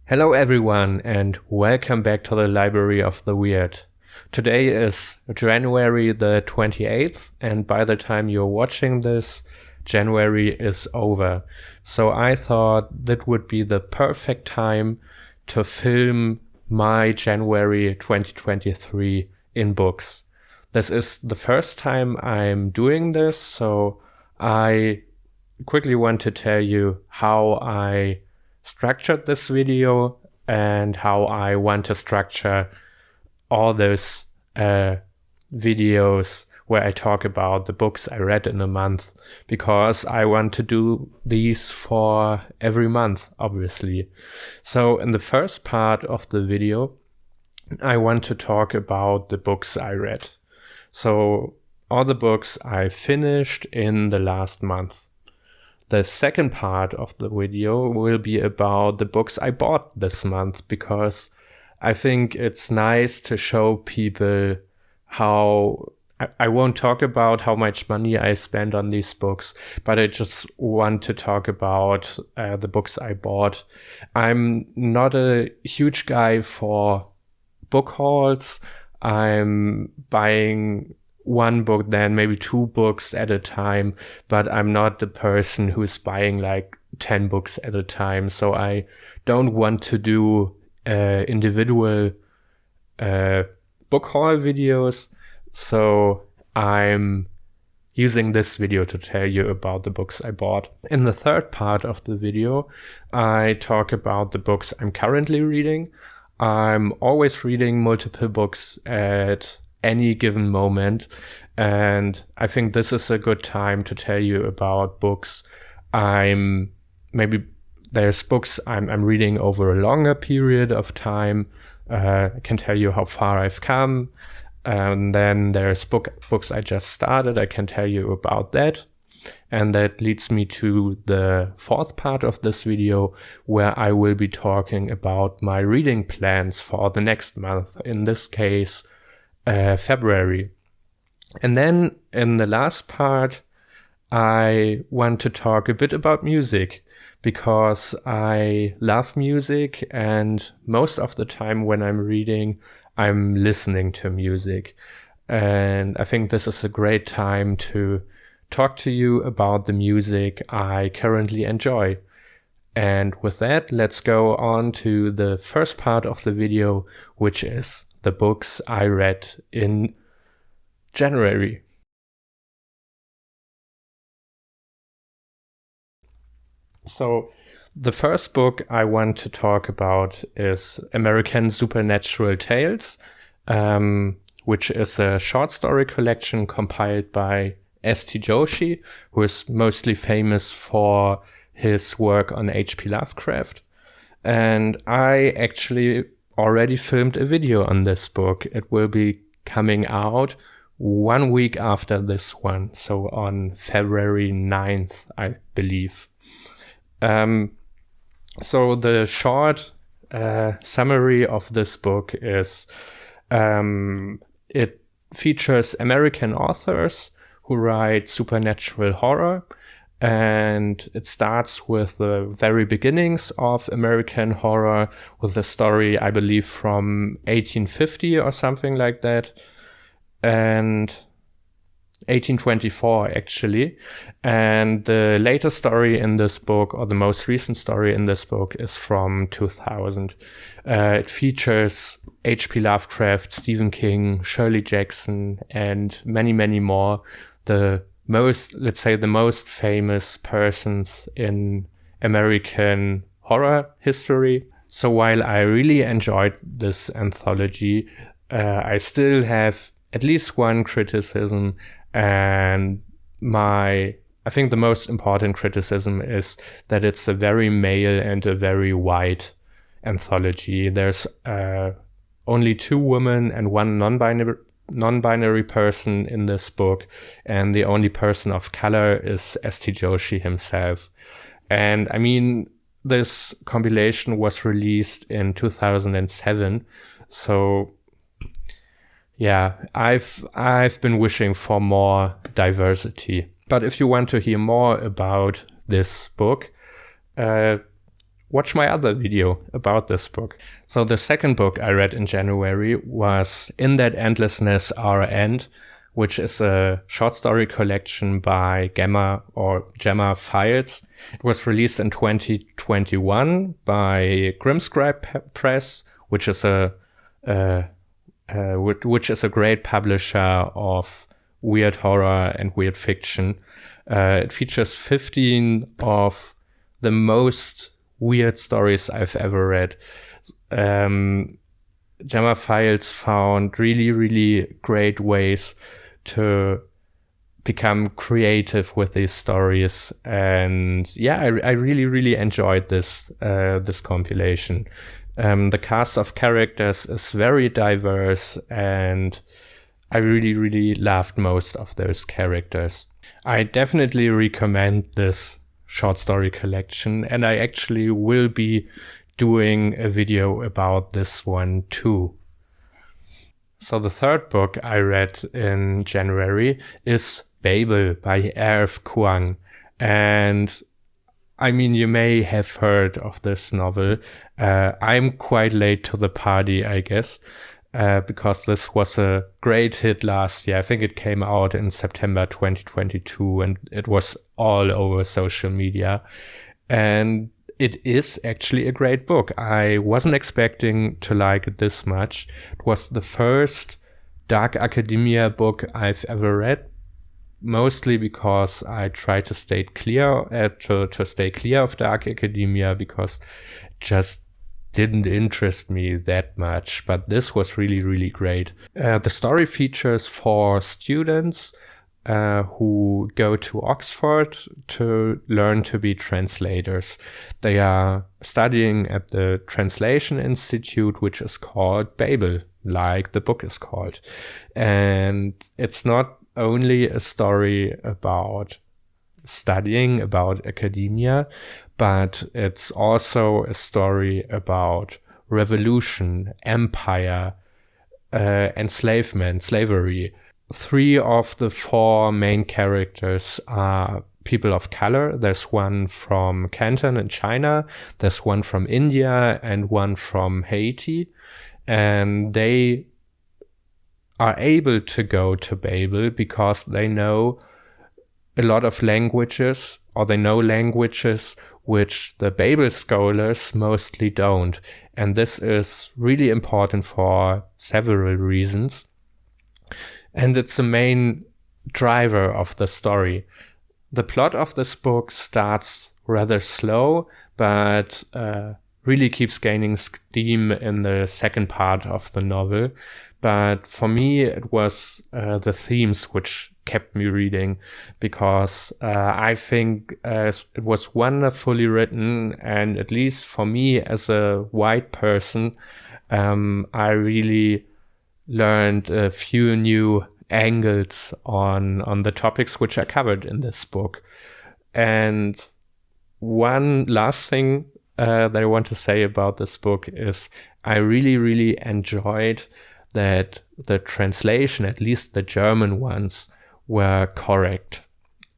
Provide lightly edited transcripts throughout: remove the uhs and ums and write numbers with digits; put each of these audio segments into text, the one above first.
Hello everyone and welcome back to the Library of the Weird. Today is January the 28th and by the time you're watching this, January is over. So I thought that would be the perfect time to film my January 2023 in books. This is the first time I'm doing this, so I quickly want to tell you how I structured this video and how I want to structure all those videos where I talk about the books I read in a month, because I want to do these for every month, obviously. So in the first part of the video, I want to talk about the books I read. So all the books I finished in the last month. The second part of the video will be about the books I bought this month, because I think it's nice to show people how I won't talk about how much money I spent on these books, but I just want to talk about the books I bought. I'm not a huge guy for book hauls. I'm buying one book, then maybe two books at a time, but I'm not the person who's buying like 10 books at a time. So I don't want to do individual book haul videos. So I'm using this video to tell you about the books I bought. In the third part of the video, I talk about the books I'm currently reading. I'm always reading multiple books at any given moment, and I think this is a good time to tell you about books there's books I'm reading over a longer period of time. I can tell you how far I've come, and then there's books I just started. I can tell you about that, and that leads me to the fourth part of this video, where I will be talking about my reading plans for the next month, in this case February. And then in the last part, I want to talk a bit about music, because I love music, and most of the time when I'm reading, I'm listening to music. And I think this is a great time to talk to you about the music I currently enjoy. And with that, let's go on to the first part of the video, which is the books I read in January. So the first book I want to talk about is American Supernatural Tales, which is a short story collection compiled by S.T. Joshi, who is mostly famous for his work on H.P. Lovecraft. And I actually already filmed a video on this book. It will be coming out 1 week after this one, so on February 9th, I believe. So the short summary of this book is it features American authors who write supernatural horror, and it starts with the very beginnings of American horror, with a story, I believe, from 1850 or something like that, and 1824 actually. And the latest story in this book, or the most recent story in this book, is from 2000. It features H.P. Lovecraft, Stephen King, Shirley Jackson, and many, many more. The most famous persons in American horror history. So while I really enjoyed this anthology, I still have at least one criticism, and I think the most important criticism is that it's a very male and a very white anthology. There's only two women and one non-binary person in this book, and the only person of color is S.T. Joshi himself. And I mean, this compilation was released in 2007, so yeah, I've been wishing for more diversity. But if you want to hear more about this book, watch my other video about this book. So the second book I read in January was In That Endlessness, Our End, which is a short story collection by Gemma Files. It was released in 2021 by Grimscribe Press, which is a great publisher of weird horror and weird fiction. It features 15 of the most weird stories I've ever read. Gemma Files found really, really great ways to become creative with these stories, and yeah, I really, really enjoyed this compilation. The cast of characters is very diverse, and I really, really loved most of those characters. I definitely recommend this short story collection, and I actually will be doing a video about this one too. So the third book I read in January is Babel by R.F. Kuang. And I mean, you may have heard of this novel. I'm quite late to the party, I guess, because this was a great hit last year. I think it came out in September 2022, and it was all over social media. And it is actually a great book. I wasn't expecting to like it this much. It was the first dark academia book I've ever read, mostly because I try to stay clear of dark academia, because it just didn't interest me that much. But this was really, really great. The story features 4 students who go to Oxford to learn to be translators. They are studying at the Translation Institute, which is called Babel, like the book is called. And it's not only a story about studying, about academia, but it's also a story about revolution, empire, enslavement, slavery. 3 of the 4 main characters are people of color. There's one from Canton in China, there's one from India, and one from Haiti. And they are able to go to Babel because they know a lot of languages, or they know languages which the Babel scholars mostly don't. And this is really important for several reasons. And it's the main driver of the story. The plot of this book starts rather slow, but really keeps gaining steam in the second part of the novel. But for me, it was the themes which kept me reading, because I think it was wonderfully written, and at least for me as a white person, I really learned a few new angles on the topics which are covered in this book. And one last thing that I want to say about this book is I really, really enjoyed that the translation, at least the German ones, were correct.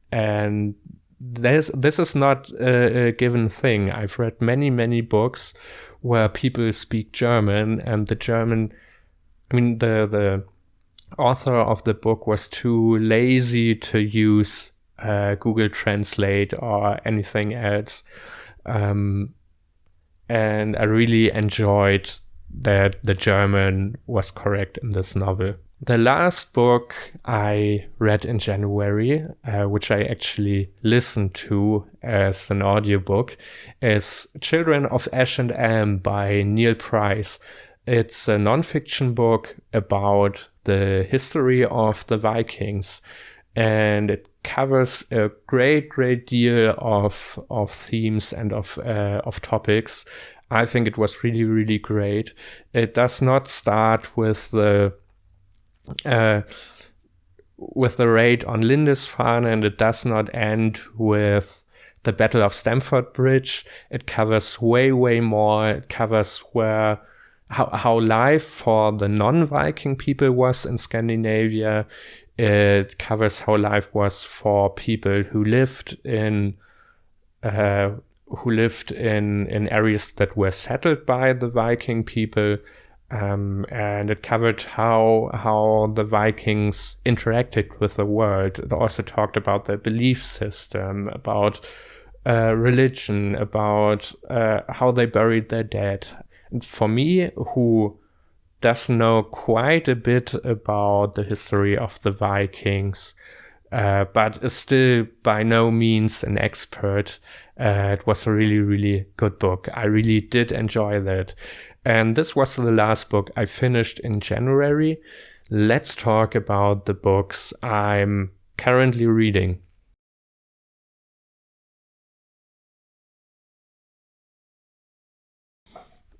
And this is not a given thing. I've read many books where people speak German, and the author of the book was too lazy to use Google Translate or anything else. And I really enjoyed that the German was correct in this novel. The last book I read in January, which I actually listened to as an audiobook, is Children of Ash and Elm by Neil Price. It's a nonfiction book about the history of the Vikings, and it covers a great deal of themes and of topics. I think it was really, really great. It does not start with the raid on Lindisfarne, and it does not end with the Battle of Stamford Bridge. It covers way more. It covers how life for the non-Viking people was in Scandinavia. It covers how life was for people who lived in who lived in areas that were settled by the Viking people. And it covered how the Vikings interacted with the world. It also talked about their belief system, about religion, about how they buried their dead. And for me, who does know quite a bit about the history of the Vikings, but is still by no means an expert, it was a really, really good book. I really did enjoy that. And this was the last book I finished in January. Let's talk about the books I'm currently reading.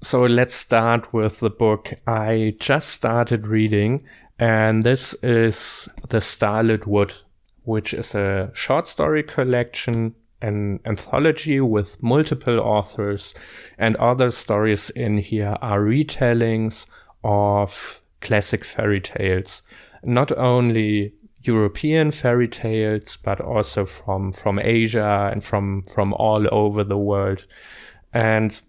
So let's start with the book I just started reading, and this is The Starlit Wood, which is a short story collection, an anthology with multiple authors, and other stories in here are retellings of classic fairy tales. Not only European fairy tales, but also from Asia and from all over the world. And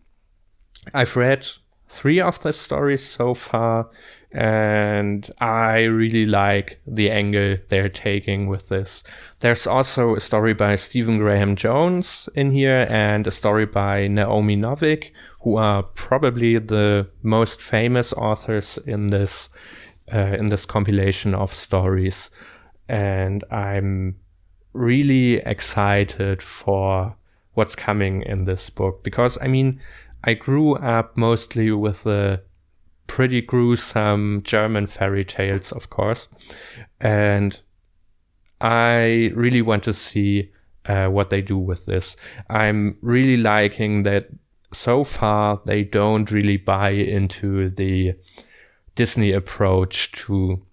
I've read 3 of the stories so far, and I really like the angle they're taking with this. There's also a story by Stephen Graham Jones in here, and a story by Naomi Novik, who are probably the most famous authors in this compilation of stories. And I'm really excited for what's coming in this book, because I grew up mostly with the pretty gruesome German fairy tales, of course, and I really want to see what they do with this. I'm really liking that so far they don't really buy into the Disney approach to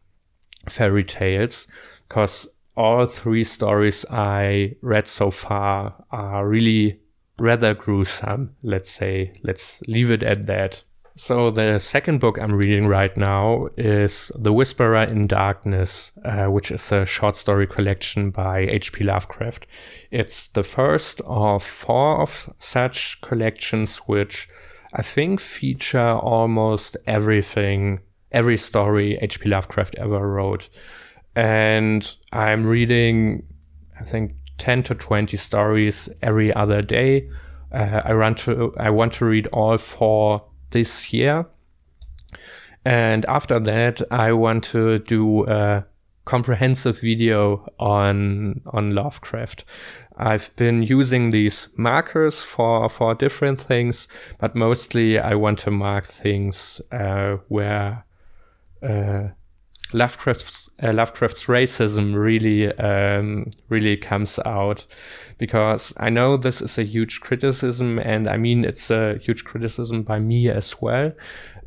fairy tales, because all 3 stories I read so far are really rather gruesome, let's say. Let's leave it at that. So the second book I'm reading right now is The Whisperer in Darkness, which is a short story collection by H.P. Lovecraft. It's the first of 4 of such collections, which I think feature almost every story H.P. Lovecraft ever wrote. And I'm reading, I think, 10 to 20 stories every other day. I want to read all 4 this year, and after that I want to do a comprehensive video on Lovecraft. I've been using these markers for different things, but mostly I want to mark things where Lovecraft's racism really comes out, because I know this is a huge criticism, and it's a huge criticism by me as well.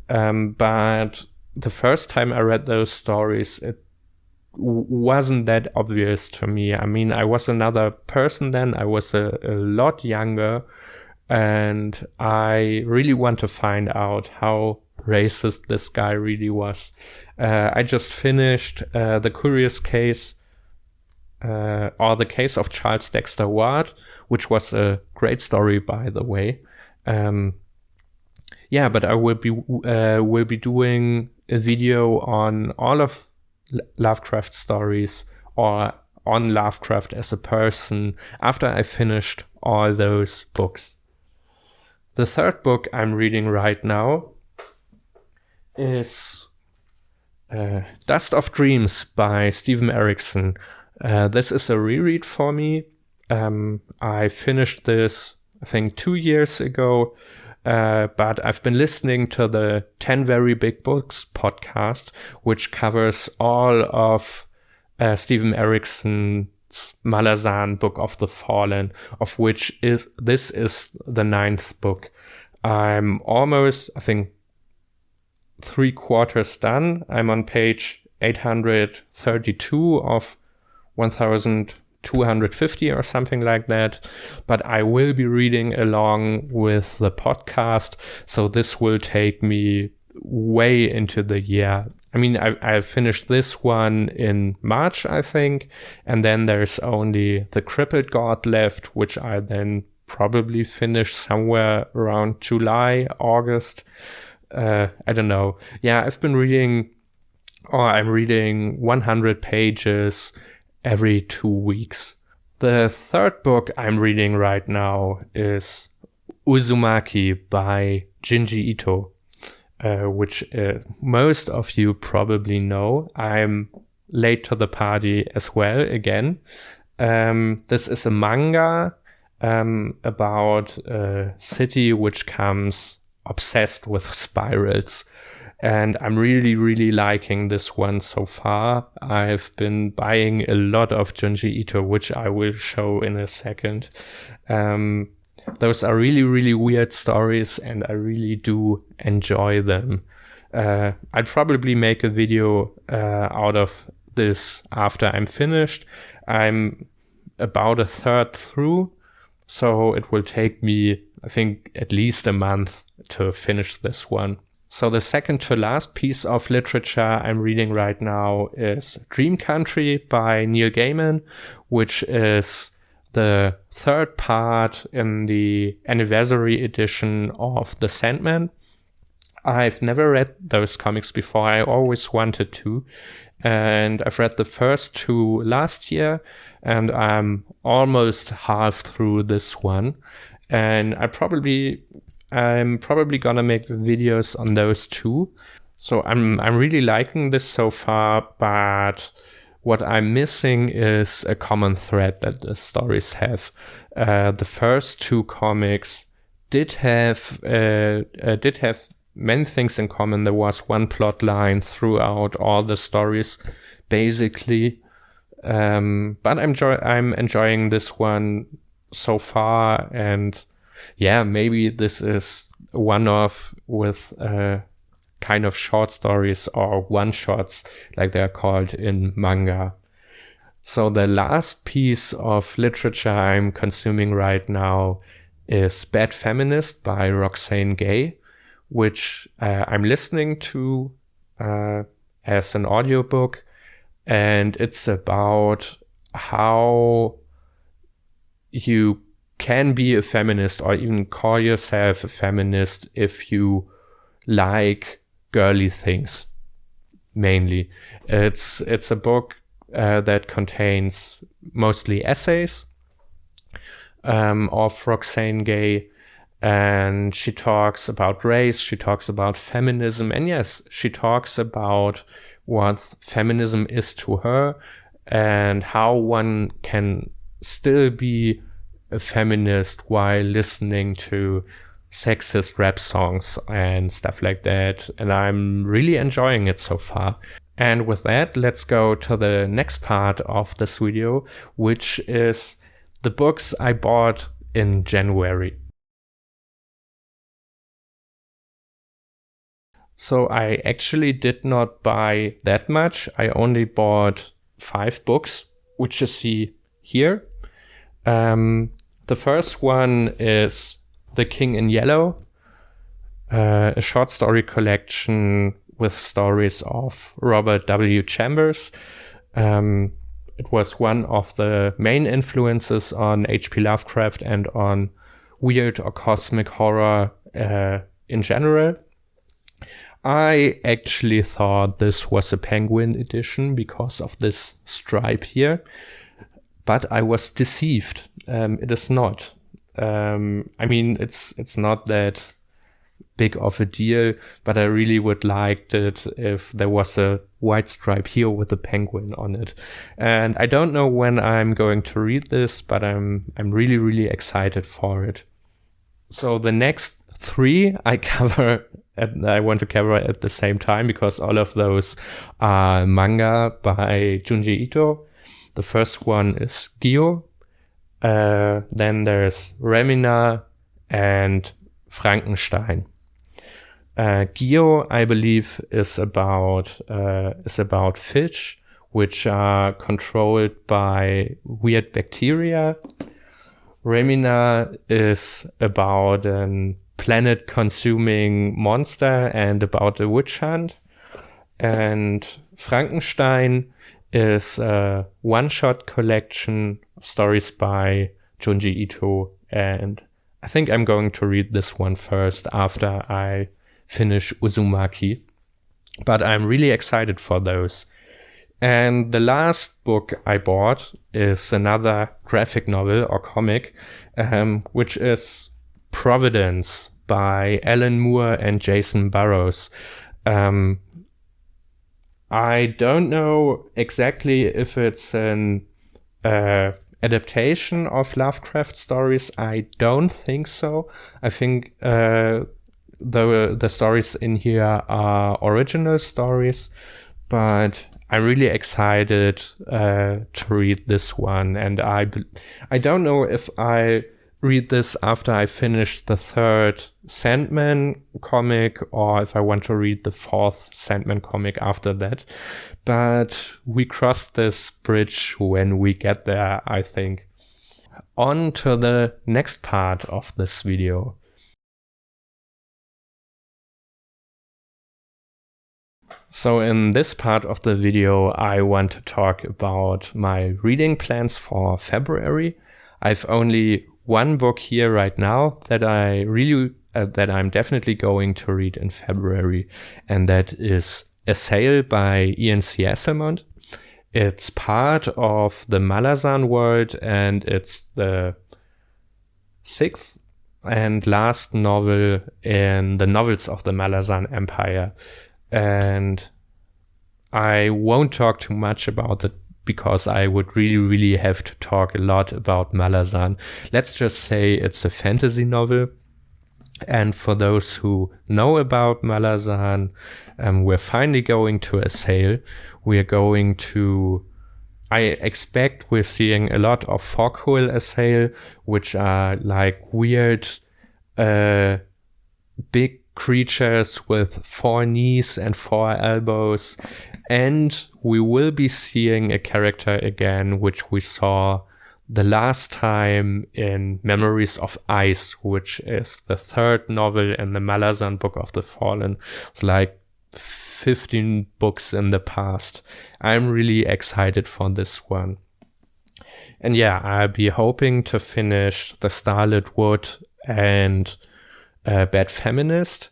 But the first time I read those stories, it wasn't that obvious to me. I was another person then. I was a lot younger, and I really want to find out how racist this guy really was. I just finished The Curious Case, or The Case of Charles Dexter Ward, which was a great story, by the way. But I will be doing a video on all of Lovecraft stories, or on Lovecraft as a person, after I finished all those books. The third book I'm reading right now is Dust of Dreams by Stephen Erickson. This is a reread for me. I finished this, I think, 2 years ago, but I've been listening to the 10 Very Big Books podcast, which covers all of Stephen Erickson's Malazan Book of the Fallen, of which this is the 9th book. I'm almost, I think, 3/4 done. I'm on page 832 of 1250 or something like that, but I will be reading along with the podcast, so this will take me way into the year. I finished this one in March, I think, and then there's only The Crippled God left, which I then probably finish somewhere around July, August. I don't know. Yeah, I'm reading 100 pages every 2 weeks. The third book I'm reading right now is Uzumaki by Junji Ito, which most of you probably know. I'm late to the party as well again. This is a manga about a city which comes obsessed with spirals. And I'm really, really liking this one so far. I've been buying a lot of Junji Ito, which I will show in a second. Those are really, really weird stories, and I really do enjoy them. I'll probably make a video out of this after I'm finished. I'm about a third through, so it will take me, I think, at least a month to finish this one. So the second to last piece of literature I'm reading right now is Dream Country by Neil Gaiman, which is the third part in the anniversary edition of The Sandman. I've never read those comics before. I always wanted to. And I've read the first two last year, and I'm almost half through this one. And I'm probably gonna make videos on those too. So I'm really liking this so far, but what I'm missing is a common thread that the stories have. The first two comics did have many things in common. There was one plot line throughout all the stories, basically. But I'm enjoying this one so far, and yeah, maybe this is one of with kind of short stories or one-shots, like they're called in manga. So the last piece of literature I'm consuming right now is Bad Feminist by Roxane Gay, which I'm listening to as an audiobook, and it's about how you can be a feminist or even call yourself a feminist if you like girly things, mainly. It's a book that contains mostly essays of Roxane Gay, and she talks about race, she talks about feminism, and yes, she talks about what feminism is to her and how one can still be a feminist while listening to sexist rap songs and stuff like that. And I'm really enjoying it so far. And with that, let's go to the next part of this video, which is the books I bought in January. So I actually did not buy that much. I only bought 5 books, which you see here. The first one is The King in Yellow, a short story collection with stories of Robert W. Chambers. It was one of the main influences on H.P. Lovecraft and on weird or cosmic horror in general. I actually thought this was a Penguin edition because of this stripe here, but I was deceived. It is not. I mean, it's not that big of a deal, but I really would like it if there was a white stripe here with a penguin on it. And I don't know when I'm going to read this, but I'm really, really excited for it. So the next 3 I want to cover at the same time because all of those are manga by Junji Ito. The first one is Gyo. Then there's Remina and Frankenstein. Gyo, I believe, is about fish which are controlled by weird bacteria. Remina is about an planet-consuming monster and about a witch hunt. And Frankenstein is a one-shot collection of stories by Junji Ito and I think I'm going to read this one first after I finish Uzumaki. But I'm really excited for those. And the last book I bought is another graphic novel or comic, which is Providence by Alan Moore and Jason Burrows. I don't know exactly if it's an adaptation of Lovecraft stories. I don't think so. I think the stories in here are original stories, but I'm really excited to read this one. And I don't know if I read this after I finish the third Sandman comic or if I want to read the fourth Sandman comic after that. But we cross this bridge when we get there, I think. On to the next part of this video. So in this part of the video, I want to talk about my reading plans for February. I've only one book here right now that that I'm definitely going to read in February, and that is Assail by Ian C. Asimov. It's part of the Malazan world, and it's the sixth and last novel in the novels of the Malazan Empire. And I won't talk too much about it because I would really have to talk a lot about Malazan. Let's just say it's a fantasy novel. And for those who know about Malazan, we're finally going to Assail. I expect we're seeing a lot of foghole Assail, which are like weird, big creatures with 4 knees and 4 elbows. And we will be seeing a character again, which we saw the last time in Memories of Ice, which is the third novel in the Malazan Book of the Fallen. It's like 15 books in the past. I'm really excited for this one. And yeah, I'll be hoping to finish the Starlit Wood and Bad Feminist.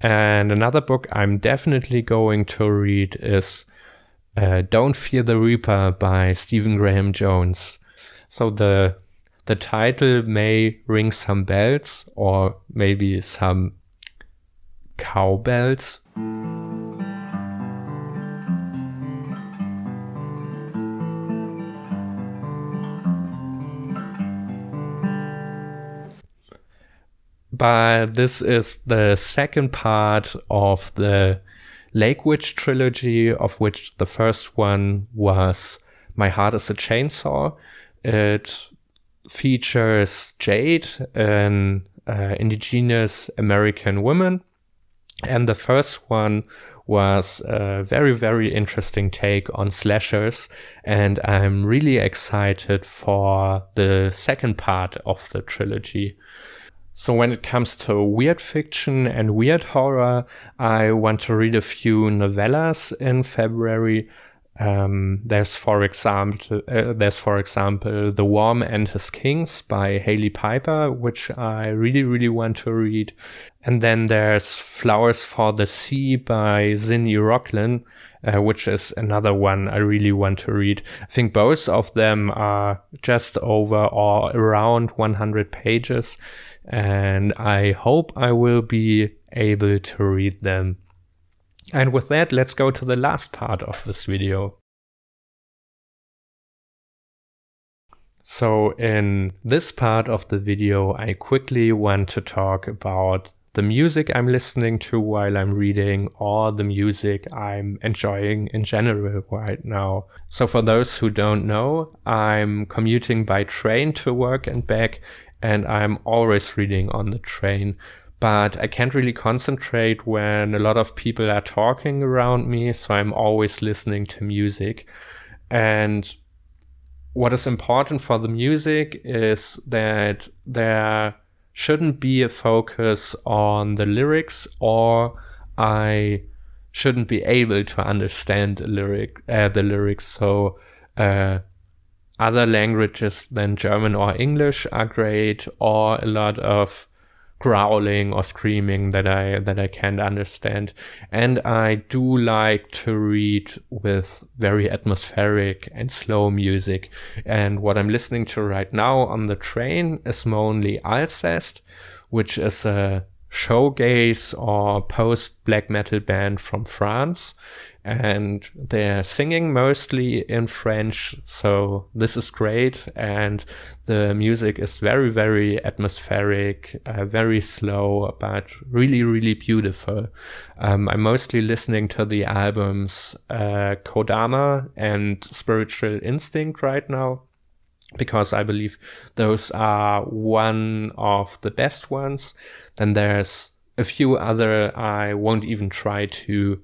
And another book I'm definitely going to read is Don't Fear the Reaper by Stephen Graham Jones. So the title may ring some bells, or maybe some cowbells. But this is the second part of the Lake Witch trilogy, of which the first one was My Heart is a Chainsaw. It features Jade, an indigenous American woman. And the first one was a very interesting take on slashers. And I'm really excited for the second part of the trilogy. So when it comes to weird fiction and weird horror, I want to read a few novellas in February. There's for example The Worm and His Kings by Hailey Piper, which I really want to read. And then there's Flowers for the Sea by Zinni Rocklin, which is another one I really want to read. I think both of them are just over or around 100 pages, and I hope I will be able to read them. And with that, let's go to the last part of this video. So in this part of the video, I quickly want to talk about the music I'm listening to while I'm reading, or the music I'm enjoying in general right now. So for those who don't know, I'm commuting by train to work and back, and I'm always reading on the train. But I can't really concentrate when a lot of people are talking around me, so I'm always listening to music. And what is important for the music is that there shouldn't be a focus on the lyrics, or I shouldn't be able to understand the lyrics. So other languages than German or English are great, or a lot of growling or screaming that I can't understand. And I do like to read with very atmospheric and slow music. And what I'm listening to right now on the train is mainly Alcest, which is a shoegaze or post-black metal band from France. And they're singing mostly in French, so this is great. And the music is very, very atmospheric, very slow, but really, really beautiful. I'm mostly listening to the albums Kodama and Spiritual Instinct right now, because I believe those are one of the best ones. Then there's a few other I won't even try to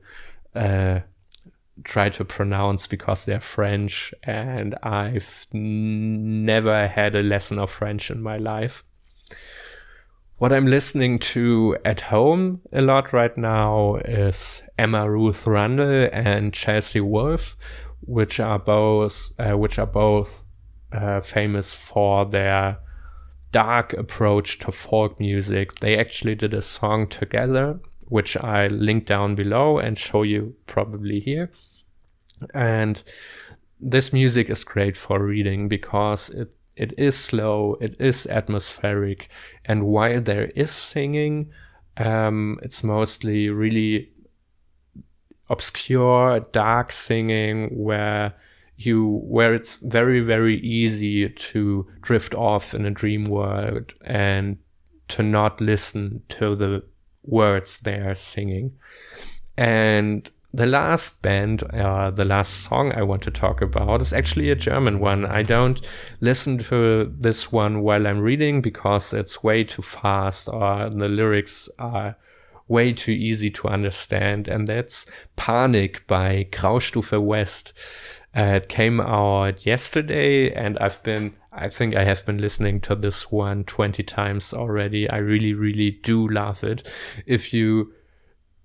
pronounce because they're French, and I've never had a lesson of French in my life. What I'm listening to at home a lot right now is Emma Ruth Rundle and Chelsea Wolfe, which are both famous for their dark approach to folk music. They actually did a song together, which I link down below and show you probably here. And this music is great for reading because it is slow, it is atmospheric, and while there is singing, it's mostly really obscure, dark singing where it's very, very easy to drift off in a dream world and to not listen to the words they are singing. And the last the last song I want to talk about is actually a German one. I don't listen to this one while I'm reading because it's way too fast or the lyrics are way too easy to understand. And that's Panik by Graustufe West. It came out yesterday, and I think I have been listening to this one 20 times already. I really, really do love it. If you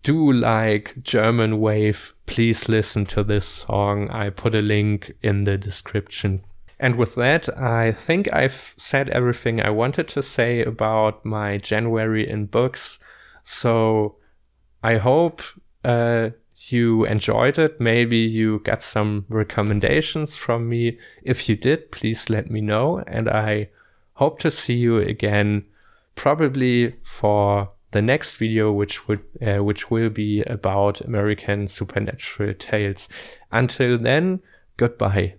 do like German wave, please listen to this song. I put a link in the description. And with that, I think I've said everything I wanted to say about my January in books. So I hope you enjoyed it. Maybe you got some recommendations from me. If you did, please let me know. And I hope to see you again, probably for the next video, which will be about American supernatural tales. Until then, goodbye.